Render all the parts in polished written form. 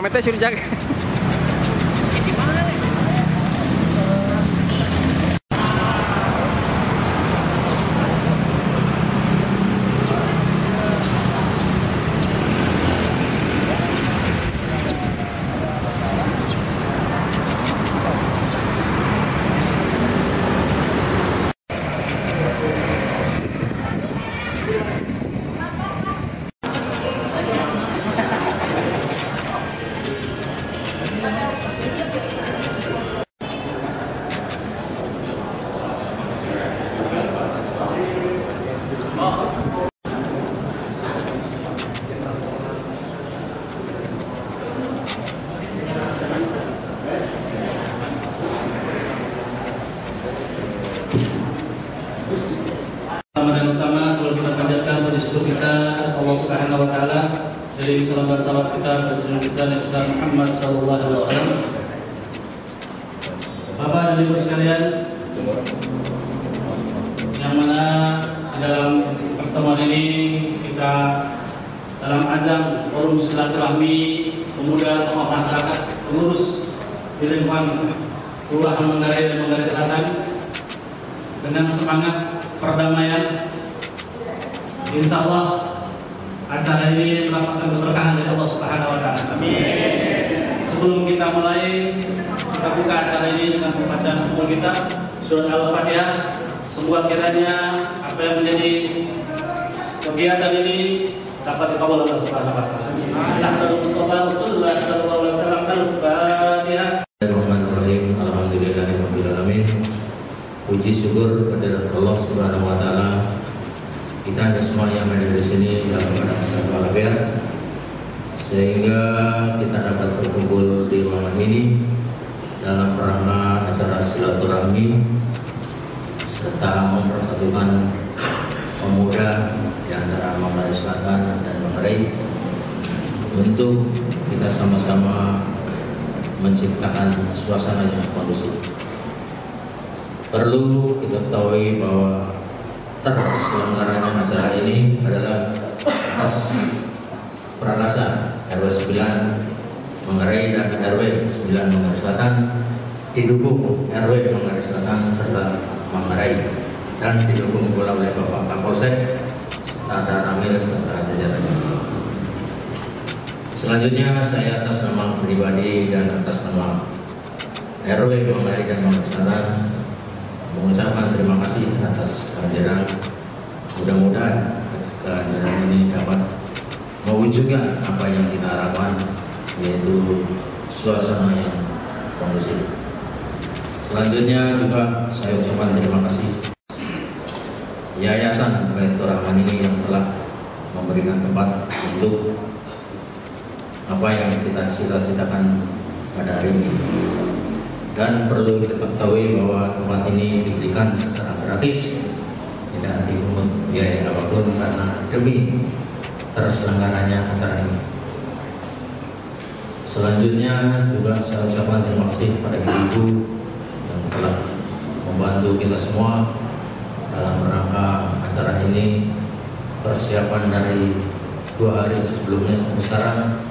Mametnya suruh jaga. Utama selalu kita panjatkan puji syukur kita Allah Subhanahu wa taala dari salam dan salawat kita dan junjungan kita Nabi besar Muhammad sallallahu alaihi wasallam. Bapak dan Ibu sekalian, yang mana di dalam pertemuan ini kita dalam ajang forum silaturahmi pemuda tokoh masyarakat pengurus di lingkungan Kelurahan Manggarai dan Manggarai Selatan dengan semangat perdamaian. Insya Allah acara ini mendapatkan keberkahan dari Allah Subhanahu wa taala. Amin. Sebelum kita mulai, kita buka acara ini dengan pembacaan hukum kita surat Al-Fatihah. Semoga kiranya apa yang menjadi kegiatan ini dapat dikabul Allah Subhanahu wa taala. Al-Fatihah. Bismillahirrahmanirrahim. Alhamdulillahirabbil alamin. Puji syukur kepada Allah Subhanahu wa taala. Kita hanya semua yang ada di sini dalam keadaan sehat walafiat, sehingga kita dapat berkumpul di ruangan ini dalam rangka acara silaturahmi serta mempersatukan pemuda di antara Manggarai Selatan dan Manggarai untuk kita sama-sama menciptakan suasana yang kondusif. Perlu kita ketahui bahwa terselenggaranya acara ini adalah atas prakasa RW 9 Manggarai dan RW 9 Manggarai Selatan, didukung RW Manggarai Selatan serta Manggarai, dan didukung pula oleh Bapak Kapolsek serta Ramil serta jajarannya. Selanjutnya saya atas nama pribadi dan atas nama RW Manggarai dan Manggarai Selatan mengucapkan terima kasih atas kehadiran. Mudah-mudahan kehadiran ini dapat mewujudkan apa yang kita harapkan, yaitu suasana yang kondusif. Selanjutnya juga saya ucapkan terima kasih Yayasan Baitur Rahman ini yang telah memberikan tempat untuk apa yang kita cita-citakan pada hari ini. Dan perlu kita ketahui bahwa tempat ini diberikan secara gratis, tidak dipungut biaya apapun, karena demi terselenggaranya acara ini. Selanjutnya juga saya ucapkan terima kasih kepada ibu yang telah membantu kita semua dalam rangka acara ini. Persiapan dari 2 hari sebelumnya sampai sekarang,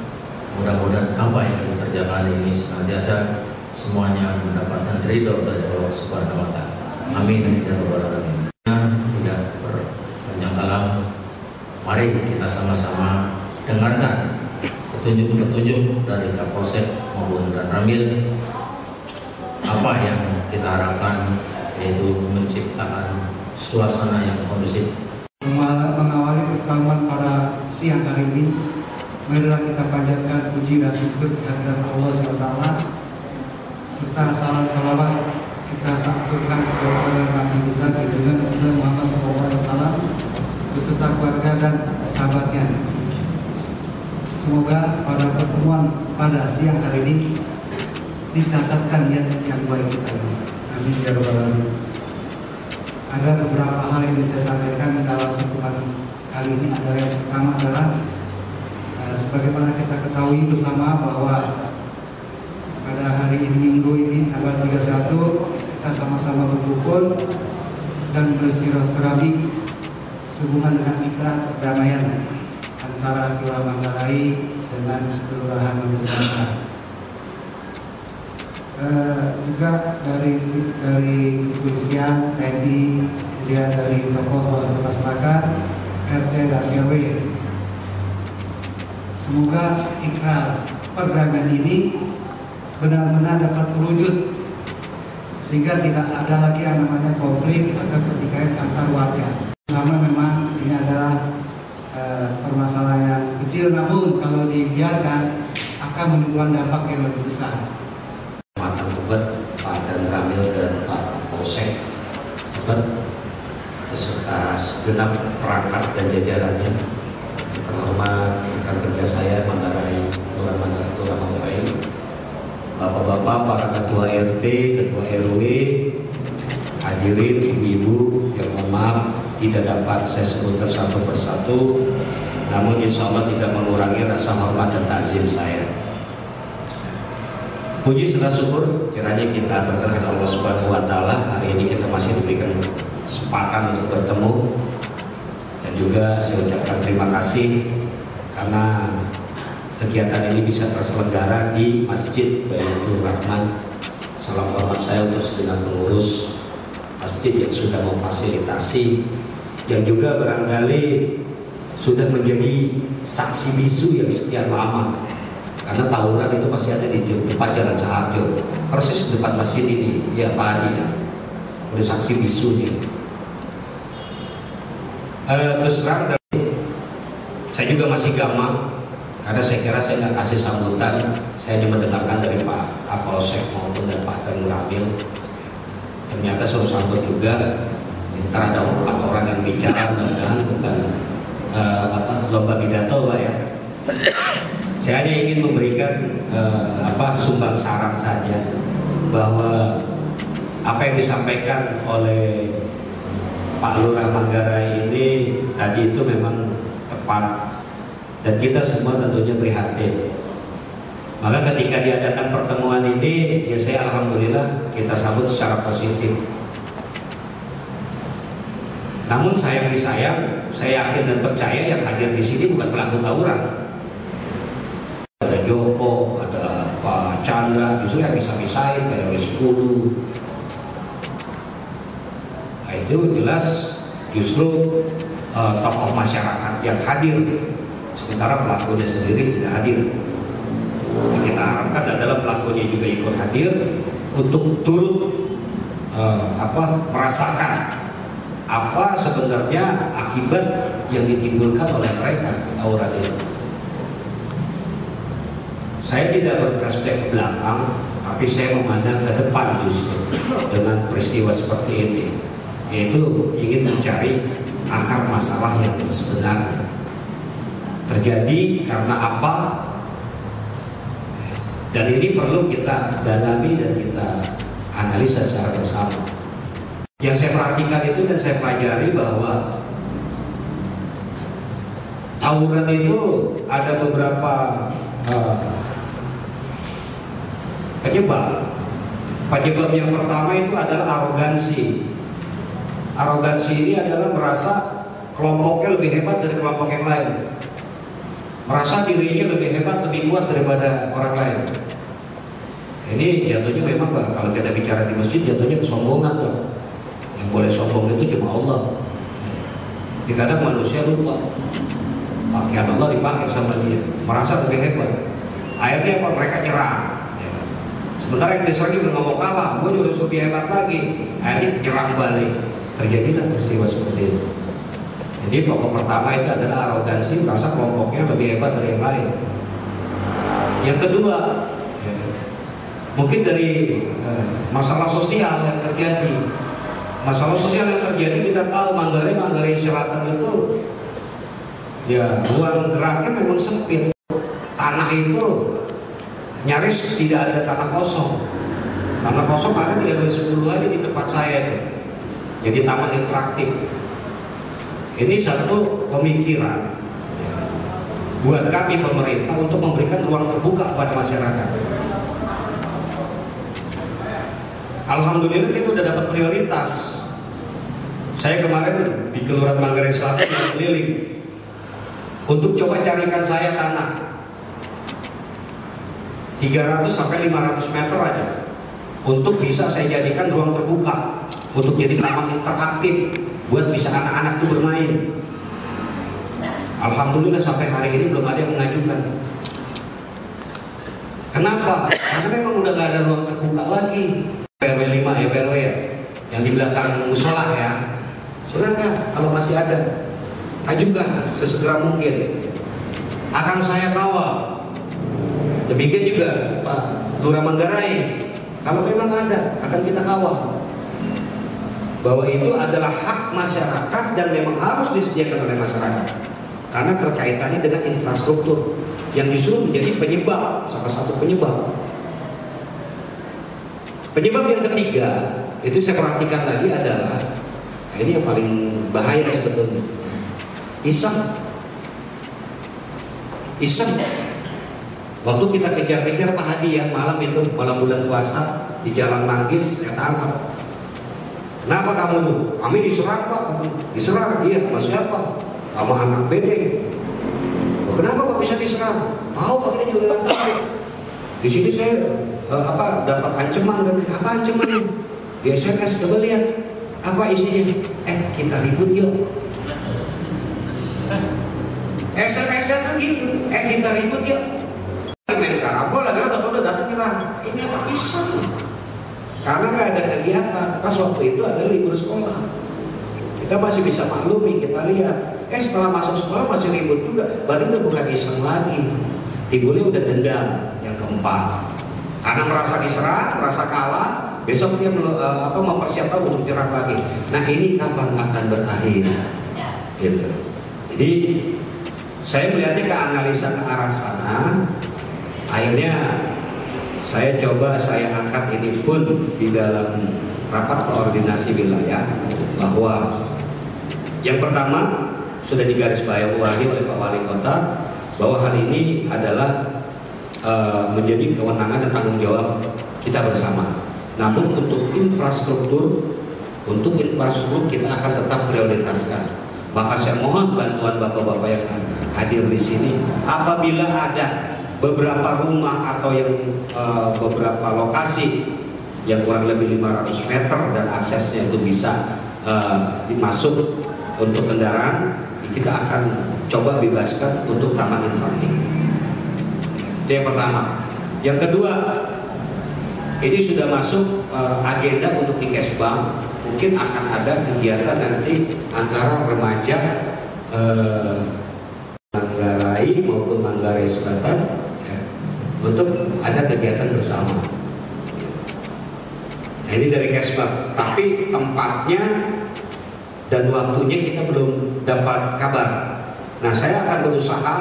mudah-mudahan apa yang dikerjakan ini senantiasa semuanya mendapatkan ridho dari Allah Subhanahu wa taala. Amin ya rabbal alamin. Tidak berpanjang kalam, mari kita sama-sama dengarkan petunjuk-petunjuk dari Kapolsek maupun dan Ramil apa yang kita harapkan, yaitu menciptakan suasana yang kondusif. Mengawali pertemuan pada siang hari ini, marilah kita panjatkan puji dan syukur kehadirat Allah SWT, serta salam salawat kita aturkan kepada Nabi besar junjungan Muhammad SAW beserta keluarga dan sahabatnya. Semoga pada pertemuan pada siang hari ini dicatatkan yang baik kita ini. Amin ya rabbal alamin. Ada beberapa hal yang bisa saya sampaikan dalam pertemuan kali ini. Adalah yang pertama adalah sebagaimana kita ketahui bersama bahwa pada hari ini Minggu ini tanggal 31 kita sama-sama berkumpul dan bersilaturahmi sehubungan dengan mitra perdamaian antara Kelurahan Manggarai dengan Kelurahan Mangga Selatan. Juga dari kepolisian, TNI, kemudian dari tokoh masyarakat, RT dan RW. Semoga ikrar perdagangan ini benar-benar dapat terwujud sehingga tidak ada lagi yang namanya konflik atau pertikaian antar warga. Sama memang ini adalah permasalahan yang kecil, namun kalau dibiarkan akan menimbulkan dampak yang lebih besar. Kecamatan Tebet, Pak Dan Ramil dan Pak Kapolsek Tebet beserta segenap perangkat dan jajarannya, yang terhormat rekan kerja saya Manggarai, Kelurahan Manggarai, bapak-bapak, para ketua RT, ketua RW, hadirin ibu-ibu yang mohon maaf tidak dapat saya sebutkan satu persatu, namun insya Allah tidak mengurangi rasa hormat dan takzim saya. Puji serta syukur kiranya kita terkait Allah Subhanahu Wa Taala, hari ini kita masih diberikan kesempatan untuk bertemu, dan juga saya ucapkan terima kasih karena kegiatan ini bisa terselenggara di Masjid Baitur Rahman. Salam hormat saya untuk segenap pengurus masjid yang sudah memfasilitasi, yang juga barangkali sudah menjadi saksi bisu yang sekian lama. Karena tawuran itu masih ada di depan Jalan Saharjo, persis di depan masjid ini, ya Pak Adi ya. Udah saksi bisu nih. Terus terang, saya juga masih gamang karena saya kira saya nggak kasih sambutan. Saya hanya mendengarkan dari Pak Kapolsek maupun dari Pak Dan Ramil. Ternyata saya sambut juga. Ntar ada 4 orang yang bicara, mudah-mudahan bukan lomba pidato, Pak ya. Saya hanya ingin memberikan sumbang saran saja bahwa apa yang disampaikan oleh Pak Lurah Manggarai ini tadi itu memang tepat, dan kita semua tentunya prihatin. Maka ketika diadakan pertemuan ini, ya saya alhamdulillah kita sambut secara positif. Namun sayang disayang, saya yakin dan percaya yang hadir di sini bukan pelaku tawuran. Ada Joko, ada Pak Chandra, justru yang bisa-bisain kayak RW 10. Nah, itu jelas justru tokoh masyarakat yang hadir, sementara pelakunya sendiri tidak hadir. Yang kita harapkan adalah pelakunya juga ikut hadir untuk turut merasakan apa sebenarnya akibat yang ditimbulkan oleh mereka tawuran itu. Saya tidak berflashback ke belakang, tapi saya memandang ke depan justru dengan peristiwa seperti ini, yaitu ingin mencari akar masalah yang sebenarnya terjadi karena apa, dan ini perlu kita dalami dan kita analisa secara bersama. Yang saya perhatikan itu dan saya pelajari bahwa tawuran itu ada beberapa penyebab. Penyebab yang pertama itu adalah arogansi. Arogansi ini adalah merasa kelompoknya lebih hebat dari kelompok yang lain, merasa dirinya lebih hebat, lebih kuat daripada orang lain. Ini jatuhnya memang kalau kita bicara di masjid jatuhnya kesombongan tuh. Yang boleh sombong itu cuma Allah. Kadang manusia lupa pakaian Allah dipakai sama dia, merasa lebih hebat. Akhirnya apa? Mereka nyerang. Sementara yang diserang juga nggak mau kalah, gue juga lebih hebat lagi. Akhirnya nyerang balik. Terjadilah peristiwa seperti itu. Jadi pokok pertama itu adalah arogansi, merasa kelompoknya lebih hebat dari yang lain. Yang kedua, mungkin dari masalah sosial yang terjadi. Masalah sosial yang terjadi kita tahu Manggarai Selatan itu ya ruang geraknya memang sempit. Tanah itu nyaris tidak ada tanah kosong. Tanah kosong ada di RW 10 aja di tempat saya itu. Jadi taman interaktif. Ini satu pemikiran ya, buat kami pemerintah untuk memberikan ruang terbuka kepada masyarakat. Alhamdulillah kita udah dapat prioritas. Saya kemarin di Kelurahan Manggarai Selatan keliling. untuk coba carikan saya tanah 300 sampai 500 meter aja untuk bisa saya jadikan ruang terbuka untuk jadi taman interaktif buat bisa anak-anak tuh bermain. Alhamdulillah sampai hari ini belum ada yang mengajukan. Kenapa? Karena memang udah gak ada ruang terbuka lagi. PRW 5 ya, PRW ya, yang di belakang musola ya. Silakan kalau masih ada, ajukan sesegera mungkin. Akan saya kawal. Demikian juga Pak Lurah Manggarai, kalau memang ada akan kita kawal. Bahwa itu adalah hak masyarakat dan memang harus disediakan oleh masyarakat. Karena terkaitannya dengan infrastruktur yang justru menjadi penyebab, salah satu penyebab. Penyebab yang ketiga, itu saya perhatikan lagi adalah, ini yang paling bahaya sebetulnya, iseng. Waktu kita kejar-kejar Pak Hadi ya malam itu, malam bulan puasa di Jalan Manggis, saya tangkap. Kenapa kamu? Kami diserang Pak. Diserang? Iya, sama siapa? Sama anak bedeng. Oh, kenapa Pak bisa diserang? Tahu Pak, kita juga nggak tahu. Di sini saya dapat ancaman kan? Apa ancamannya? Di SMS coba lihat. Apa isinya? Kita ribut yuk. SMS-nya tuh gitu. Kita ribut yuk. Main karambol lagi udah datang nyerang. Ini apa iseng? Karena nggak ada kegiatan. Pas waktu itu ada libur sekolah. Kita masih bisa maklumi, kita lihat. Setelah masuk sekolah masih ribut juga. Berarti udah bukan iseng lagi. Timbulnya udah dendam. Yang keempat, karena merasa diserang, merasa kalah, besok dia mempersiapkan untuk nyerang lagi. Nah ini kapan akan berakhir? Gitu. Jadi saya melihatnya ke analisa ke arah sana. Akhirnya saya angkat ini pun di dalam rapat koordinasi wilayah, bahwa yang pertama sudah digarisbawahi oleh Pak Wali Kota bahwa hal ini adalah menjadi kewenangan dan tanggung jawab kita bersama. Namun untuk infrastruktur kita akan tetap prioritaskan. Maka saya mohon bantuan bapak-bapak yang hadir di sini, apabila ada beberapa rumah atau yang beberapa lokasi yang kurang lebih 500 meter dan aksesnya itu bisa dimasuk untuk kendaraan, kita akan coba bebaskan untuk taman interaktif. Itu yang pertama. Yang kedua, ini sudah masuk agenda untuk di Kesbang. Mungkin akan ada kegiatan nanti antara remaja Manggarai maupun Manggarai Selatan ya, untuk ada kegiatan bersama. Nah, ini dari Kesbang, tapi tempatnya dan waktunya kita belum dapat kabar. Nah, saya akan berusaha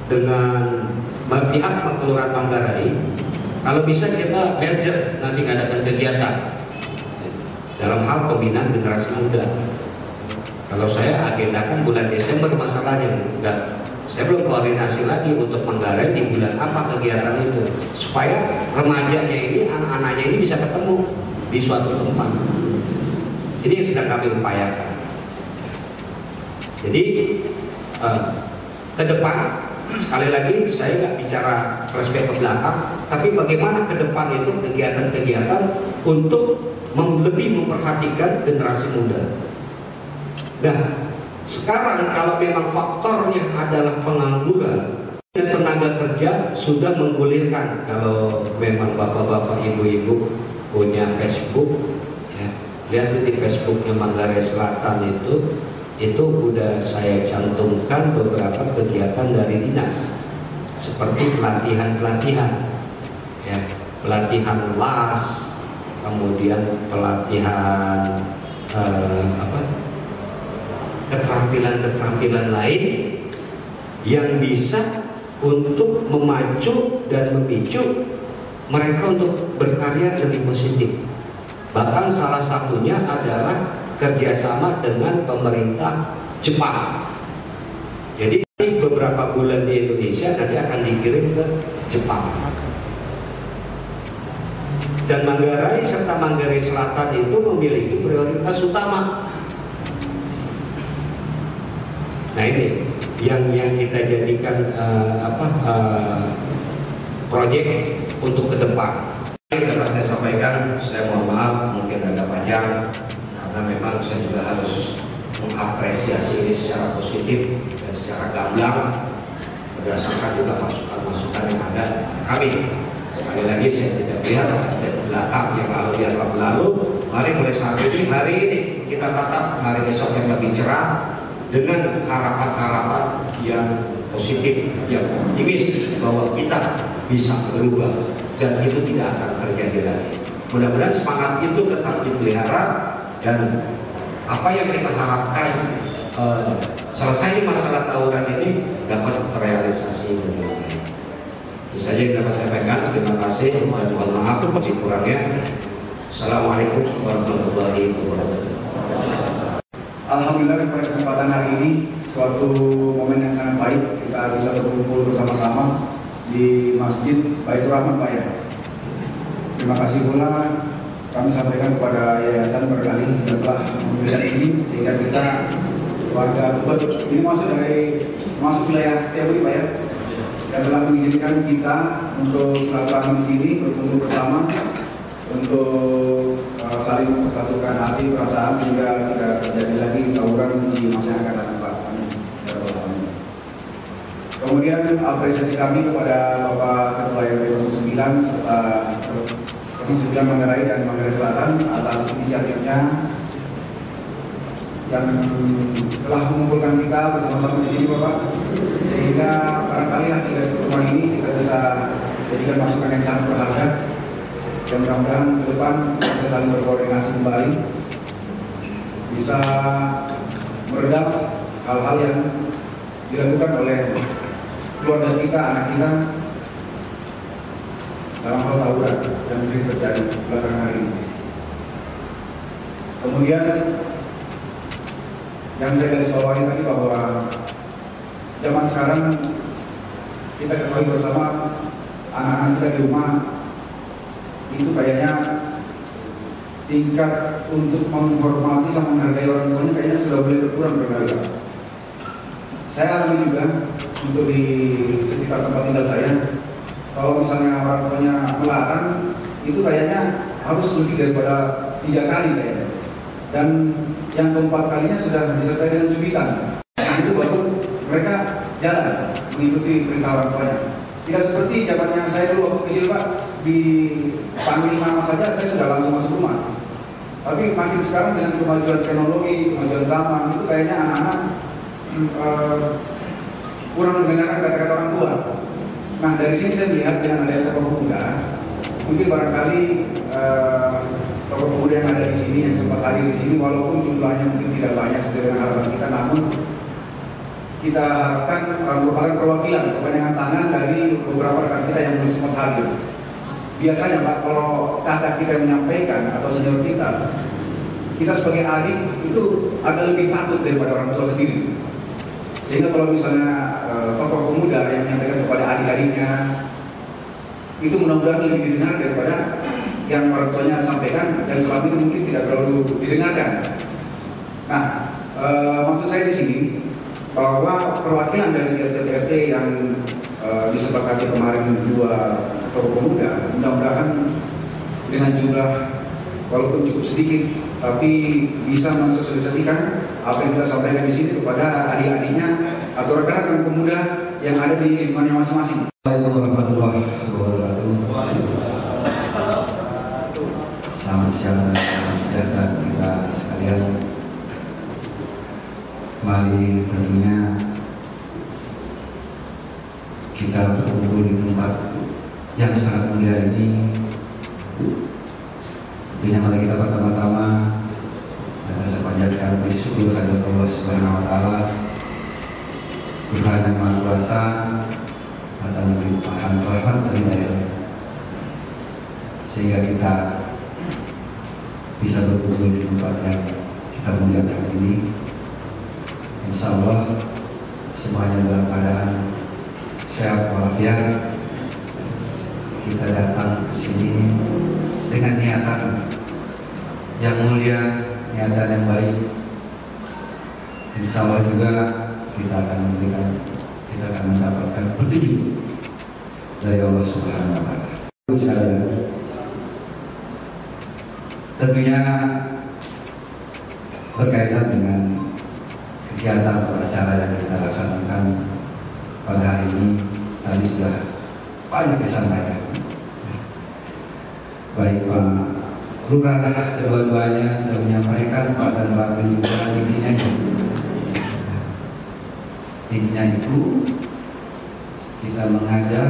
dengan pihak Kelurahan Manggarai, kalau bisa kita merger nanti ngadakan kegiatan dalam hal pembinaan generasi muda. Kalau saya agendakan bulan Desember masalahnya, saya belum koordinasi lagi untuk Manggarai di bulan apa kegiatan itu, supaya remajanya ini, anak-anaknya ini bisa ketemu di suatu tempat. Ini yang sedang kami upayakan. Jadi ke depan, sekali lagi saya nggak bicara flashback ke belakang, tapi bagaimana ke depan itu kegiatan-kegiatan untuk lebih memperhatikan generasi muda. Nah, sekarang kalau memang faktornya adalah pengangguran, tenaga kerja sudah menggulirkan. Kalau memang bapak-bapak, ibu-ibu punya Facebook, ya, lihat di Facebooknya Manggarai Selatan itu udah saya cantumkan beberapa kegiatan dari dinas, seperti pelatihan-pelatihan, ya, pelatihan las, kemudian pelatihan keterampilan-keterampilan lain yang bisa untuk memacu dan memicu mereka untuk berkarya lebih positif. Bahkan salah satunya adalah kerjasama dengan pemerintah Jepang. Jadi beberapa bulan di Indonesia nanti akan dikirim ke Jepang. Dan Manggarai serta Manggarai Selatan itu memiliki prioritas utama. Nah ini yang kita jadikan proyek untuk ke depan. Yang dapat saya sampaikan, saya mohon maaf mungkin agak panjang karena memang saya juga harus mengapresiasi ini secara positif dan secara gamblang berdasarkan juga masukan-masukan yang ada pada kami. Sekali lagi saya tidak melihat aspek belakang yang lalu biarlah berlalu. Mari mulai saat ini, hari ini kita tatap hari esok yang lebih cerah dengan harapan-harapan yang positif, yang optimis bahwa kita bisa berubah dan itu tidak akan terjadi lagi. Mudah-mudahan semangat itu tetap dipelihara dan apa yang kita harapkan selesai masalah tawuran ini dapat terrealisasi dengan baik. Itu saja yang dapat saya sampaikan. Terima kasih dan mohon maaf lebih kurangnya. Assalamualaikum warahmatullahi wabarakatuh. Alhamdulillah pada kesempatan hari ini suatu momen yang sangat baik kita bisa berkumpul bersama-sama di Masjid Baitur Rahman, Pak ya. Terima kasih pula kami sampaikan kepada yayasan barangkali yang telah memberikan izin sehingga kita warga Tebet ini masuk wilayah Setiabudi, Pak ya, yang telah mengizinkan kita untuk silaturahmi di sini berkumpul bersama untuk saling mempersatukan hati perasaan sehingga tidak terjadi lagi tawuran di masa yang akan datang, Pak. Amin. Kemudian apresiasi kami kepada Bapak Ketua RW 09 serta 09 Manggarai dan Manggarai Selatan atas inisiatifnya yang telah mengumpulkan kita bersama-sama di sini, Bapak, sehingga barangkali hasil dari pertemuan ini kita bisa jadikan masukan yang sangat berharga. Dan mudah-mudahan ke depan kita bisa saling berkoordinasi kembali, bisa meredam hal-hal yang dilakukan oleh keluarga kita, anak kita dalam hal tawuran yang sering terjadi belakangan hari ini. Kemudian yang saya garis bawahi tadi bahwa zaman sekarang kita ketahui bersama anak-anak kita di rumah itu kayaknya tingkat untuk menghormati sama menghargai orang tuanya kayaknya sudah boleh berkurang berkali-kali. Saya alami juga untuk di sekitar tempat tinggal saya, kalau misalnya orang tuanya melarang itu kayaknya harus lebih daripada 3 kali kayaknya, dan yang keempat kalinya sudah disertai dengan cubitan. Nah itu baru mereka jalan mengikuti perintah orang tuanya. Tidak seperti zamannya saya dulu waktu kecil, Pak, dipanggil nama saja saya sudah langsung masuk rumah. Tapi makin sekarang dengan kemajuan teknologi, kemajuan zaman, itu kayaknya anak-anak kurang mendengarkan kata-kata orang tua. Nah dari sini saya melihat dengan adanya tokoh pemuda, mungkin barangkali tokoh pemuda yang ada di sini yang sempat hadir di sini, walaupun jumlahnya mungkin tidak banyak sesuai dengan harapan kita, namun kita harapkan merupakan perwakilan kepanjangan tangan dari beberapa rekan kita yang belum sempat hadir. Biasanya, Pak, kalau kakak kita menyampaikan atau senior kita sebagai adik itu agak lebih takut daripada orang tua sendiri. Sehingga kalau misalnya tokoh pemuda yang menyampaikan kepada adik-adiknya itu mudah-mudahan lebih didengar daripada yang orang tuanya sampaikan dan selama ini mungkin tidak terlalu didengarkan. Nah, maksud saya di sini bahwa perwakilan dari tiap-tiap RT yang disepakati kemarin 2 tokoh pemuda, mudah-mudahan dengan jumlah walaupun cukup sedikit, tapi bisa mensosialisasikan apa yang kita sampaikan di sini kepada adik-adiknya atau rekan-rekan pemuda yang ada di lingkungannya masing-masing. Assalamualaikum warahmatullahi wabarakatuh. Selamat siang dan salam sejahtera kita sekalian. Mari tentunya kita berkumpul di tempat yang sangat mulia ini. Tentunya mari kita pertama-tama saya panjatkan puji syukur kepada Allah Subhanahu wa taala, Tuhan yang Maha Kuasa, atas limpahan rahmat dan hidayah, sehingga kita bisa berkumpul di tempat yang kita muliakan ini. Insya Allah semuanya dalam keadaan sehat walafiat. Kita datang ke sini dengan niatan yang mulia, niatan yang baik. Insya Allah juga kita akan mendapatkan petunjuk dari Allah Subhanahu wa Ta'ala. Tentunya berkaitan dengan kegiatan atau acara yang kita laksanakan pada hari ini, tadi sudah banyak disampaikan. Baik Pak Lurah, kedua-duanya sudah menyampaikan, Pak dan Ramil juga, intinya itu kita mengajak,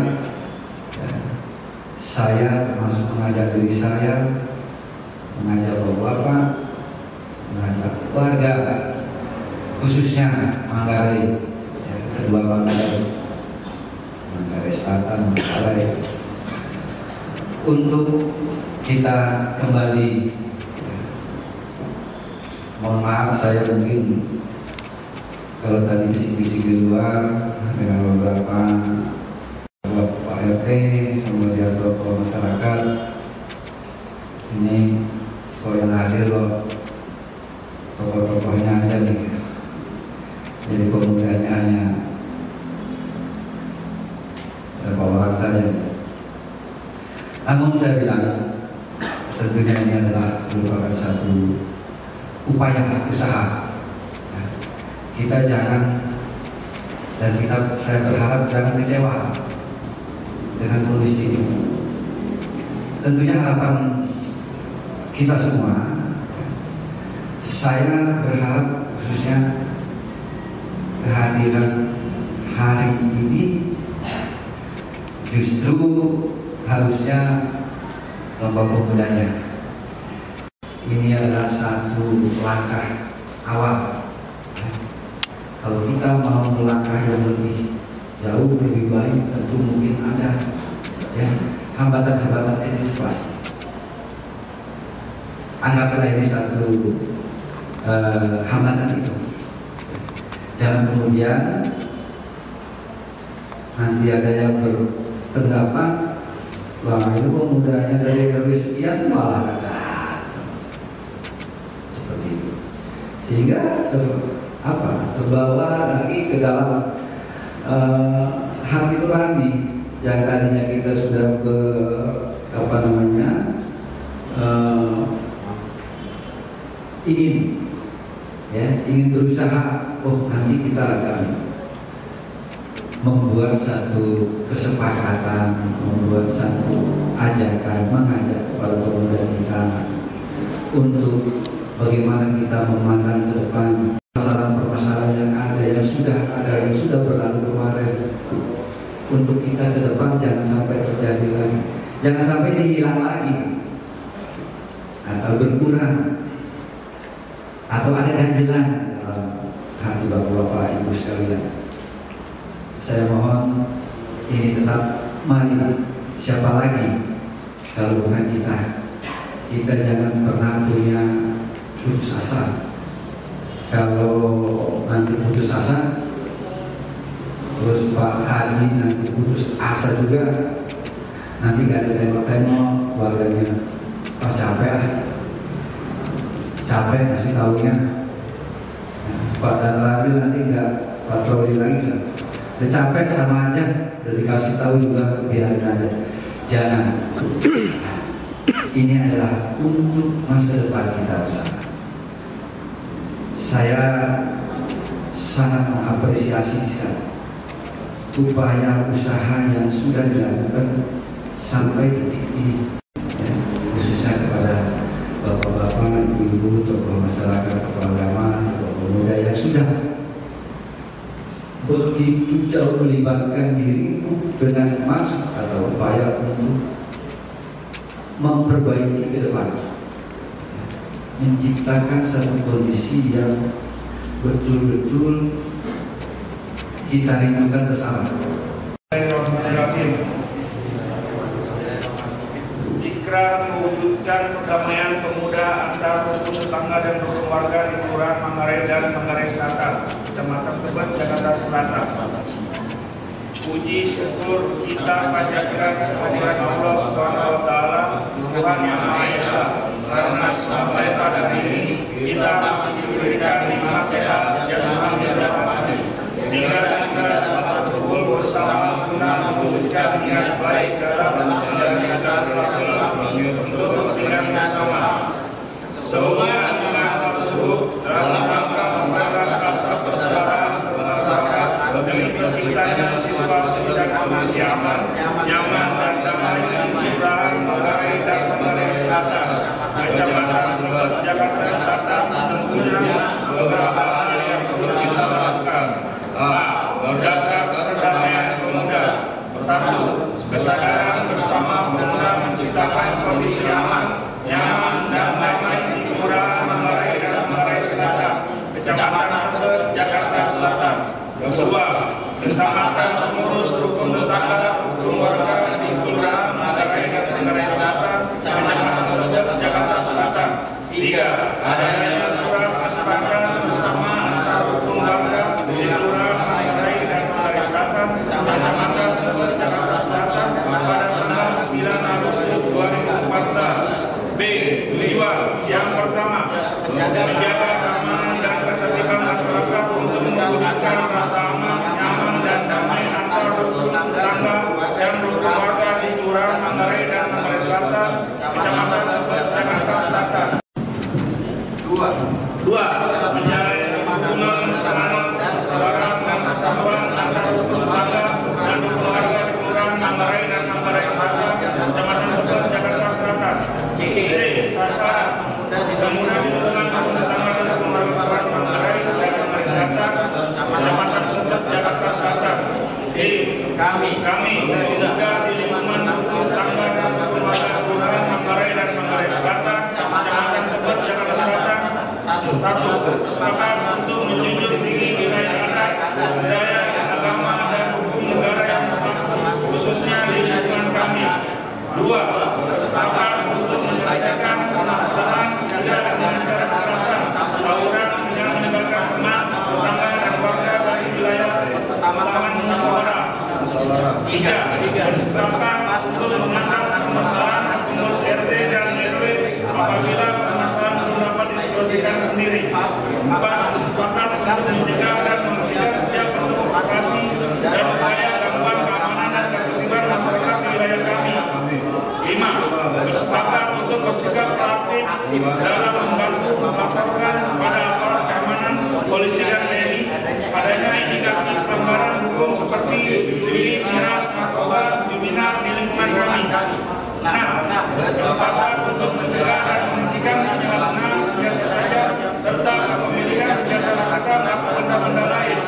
saya termasuk mengajak diri saya, mengajak bapak-bapak, mengajak warga, khususnya Manggarai, kedua Manggarai Selatan, Manggarai, untuk kita kembali. Mohon maaf saya mungkin kalau tadi bisik-bisik di luar dengan beberapa Pak RT, kemudian tokoh masyarakat. Ini kalau yang hadir loh tokoh-tokohnya aja nih. Jadi pemudanya hanya berapa orang saja. Namun saya bilang tentunya ini adalah merupakan satu upaya usaha. Kita jangan, dan saya berharap jangan kecewa dengan kondisi ini. Tentunya harapan kita semua, saya berharap khususnya kehadiran hari ini justru harusnya Kelompok Pemudanya ini adalah satu langkah awal. Kalau kita mau melangkah yang lebih jauh, lebih baik, tentu mungkin ada hambatan-hambatan kecil pasti. Anggaplah ini satu hambatan itu. Jangan kemudian nanti ada yang berpendapat bahwa itu pemudanya dari RW sekian malah nggak datang, seperti itu, sehingga terbawa lagi ke dalam hati nurani yang tadinya kita sudah ingin berusaha, nanti kita akan membuat satu kesepakatan, membuat satu ajakan, mengajak kepada pemuda kita untuk bagaimana kita memandang ke depan permasalahan yang ada, yang sudah berlalu kemarin. Untuk kita ke depan jangan sampai terjadi lagi, jangan sampai dihilang lagi, atau berkurang, atau ada ganjelan dalam hati bapak-bapak ibu sekalian. Saya mohon ini tetap mari, siapa lagi kalau bukan kita. Kita jangan pernah punya putus asa. Kalau nanti putus asa, terus Pak Haji nanti putus asa juga, nanti gak ada tengok-tengok warganya, capek kasih taunya. Pak dan Rabil nanti gak patroli lagi, udah capek sama aja, udah dikasih tahu juga biarin aja. Jangan. Ini adalah untuk masa depan kita bersama. Saya sangat mengapresiasi upaya usaha yang sudah dilakukan sampai detik ini, khususnya kepada bapak-bapak, ibu-ibu, tokoh masyarakat, tokoh agama, tokoh pemuda yang sudah begitu jauh melibatkan diri dengan maksud atau upaya untuk memperbaiki ke depan, menciptakan satu kondisi yang betul-betul kita rindukan bersama. Ikrar mewujudkan perdamaian pemuda antar rukun tetangga dan rukun warga di Kelurahan Manggarai dan Manggarai Selatan, Kecamatan Tebet, Jakarta Selatan. Puji syukur kita panjatkan kehadirat Allah Subhanahu wa Ta'ala, Tuhan Yang Maha Esa, karena sampai pada hari ini kita masih diberikan nikmat sehat, jasmani dan rohani, mewujudkan niat baik dalam menjalani silaturahmi untuk kepentingan bersama. Sehubungan dengan hal tersebut, dalam rangka mempererat rasa persaudaraan masyarakat demi terciptanya situasi dan kondisi aman, nyaman dan damai di Kelurahan Manggarai dan Manggarai Selatan, Kecamatan Tebet, Jakarta Selatan, tentunya beberapa hal yang perlu kita lakukan. Berdasar perdamaian pemuda. Pertama, kesadaran bersama pemuda menciptakan kondisi aman, nyaman dan damai di Kelurahan Manggarai dan Manggarai Selatan, Kecamatan Tebet, Jakarta Selatan. Kedua, bersamakan mengurus rukun tetangga, rukun warga di Kelurahan Manggarai dan Manggarai Selatan, Kecamatan Tebet, Jakarta Selatan. Tiga, adanya surat kesepakatan bersama antara rukun warga di Kelurahan Manggarai dan Manggarai Selatan, Kecamatan Tebet, Jakarta Selatan pada tanggal 9 Agustus 2014. B. Tujuan yang pertama, menjaga keamanan dan ketertiban masyarakat untuk mewujudkan rasa aman, nyaman dan damai antar rukun tetangga dan rukun warga di Kelurahan Manggarai dan Manggarai Selatan, Kecamatan Tebet, Jakarta Selatan. Dua, menjalin hubungan pertemanan, persaudaraan dan persatuan antar rukun tetangga dan rukun warga di Kelurahan Manggarai dan Manggarai Selatan, Kecamatan Tebet, Jakarta Selatan. C. Sasaran membangun hubungan rukun tetangga dan rukun warga di Manggarai dan Manggarai Selatan, Kecamatan Tebet, Jakarta Selatan. D. Kami dari muda di lingkungan rukun tetangga dan rukun warga Kelurahan Manggarai dan Manggarai Selatan, Kecamatan Tebet, Jakarta Selatan. Satu, sepakat untuk menjunjung tinggi nilai adat, budaya, agama dan hukum negara yang berlaku khususnya di lingkungan kami. Dua, sepakat untuk menyelesaikan permasalahan tidak dengan cara kekerasan, tawuran yang melibatkan teman, tetangga dan warga dari wilayah pertambangan musyawarah. Tiga, sepakat untuk menangkap permasalahan pengurus RT dan RW apabila permasalahan belum dapat diselesaikan sendiri. Empat, sepakat untuk mencegah dan menghentikan setiap bentuk provokasi dan upaya gangguan keamanan dan ketertiban masyarakat di wilayah kami. Lima, bersepakat untuk bersikap proaktif dalam membantu melaporkan kepada aparat keamanan, polisi dan TNI adanya indikasi pelanggaran hukum seperti judi, miras, narkoba, kriminal di lingkungan kami. Nah, bersepakat untuk mencegah dan menghentikan penyalahgunaan senjata tajam serta kepemilikan senjata rakitan atau benda-benda lain,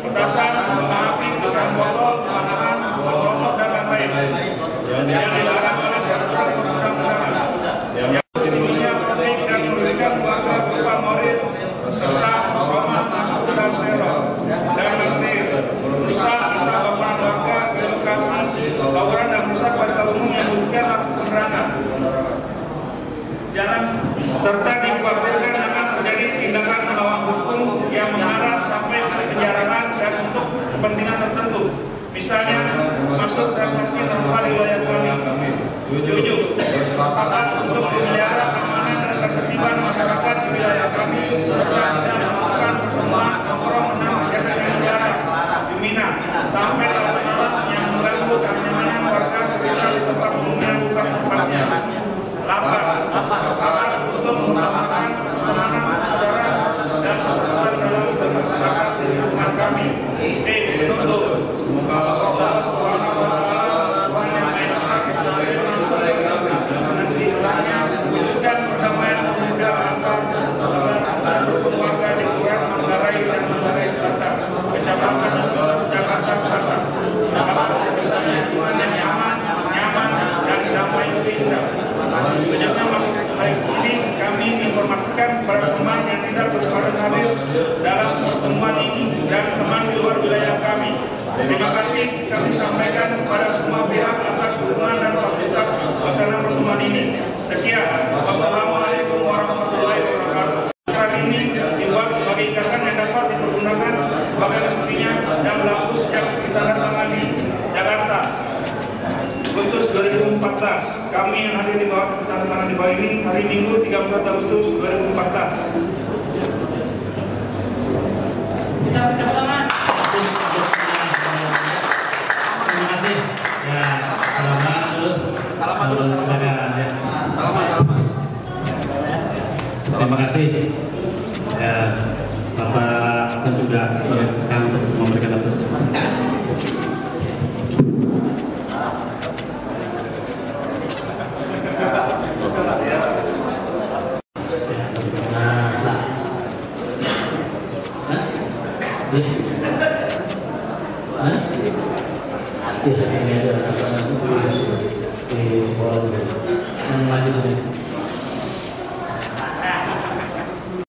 petasan, bola api, ikan botol, panahan, bom molotov dan lain-lain yang dilarang oleh peraturan perundang-undangan. Yang tentunya penting dan merugikan warga berupa moral, sesat, hormat, takut dan teror. Dan ketiga, merusak atau bangunan warga di lokasi tawuran dan merusak fasilitas umum yang merugikan atau penerangan. Jangan serta dikhawatirkan akan terjadi tindakan melawan hukum yang mengarah sampai ke penjarahan dan untuk kepentingan tertentu. Misalnya masuk transaksi normal di wilayah kami. 7. Bersepakat untuk memelihara keamanan dan ketertiban masyarakat di wilayah kami serta tidak melakukan pertemuan nongkrong menang kegiatan negara Jumina sampai alat-alat yang mengganggu keamanan warga sekitar di tempat umum yang bukan tempatnya. 8. Sepakat untuk mengutamakan pertemanan saudara dan persatuan dalam bermasyarakat di lingkungan kami. Menutup. Semoga Allah Subhanahu wa Ta'ala Tuhan yang Maha Esa mewujudkan perdamaian pemuda antar rukun warga di Kelurahan Manggarai dan Manggarai Selatan, Kecamatan Tebet, Jakarta Selatan. Dapat terciptanya lingkungan yang nyaman dan damai lebih indah. Selanjutnya baik ini kami informasikan kepada teman yang tidak bersepakat hadir dalam pertemuan ini dan teman di luar wilayah kami. Terima kasih kami sampaikan kepada semua pihak atas dukungan dan fasilitas pelaksanaan pertemuan ini. Sekian. Wassalamualaikum warahmatullahi wabarakatuh. Ikrar ini dibuat sebagai ikatan yang dapat dipergunakan sebagai mestinya dan berlaku sejak ditandatangani Jakarta Agustus 2014. Kami yang hadir di bawah ditandatangani di bawah ini hari Minggu 31 Agustus 2014. Kita tangan. Terima kasih. silakan ya. Terima kasih ya Bapak dan juga ya,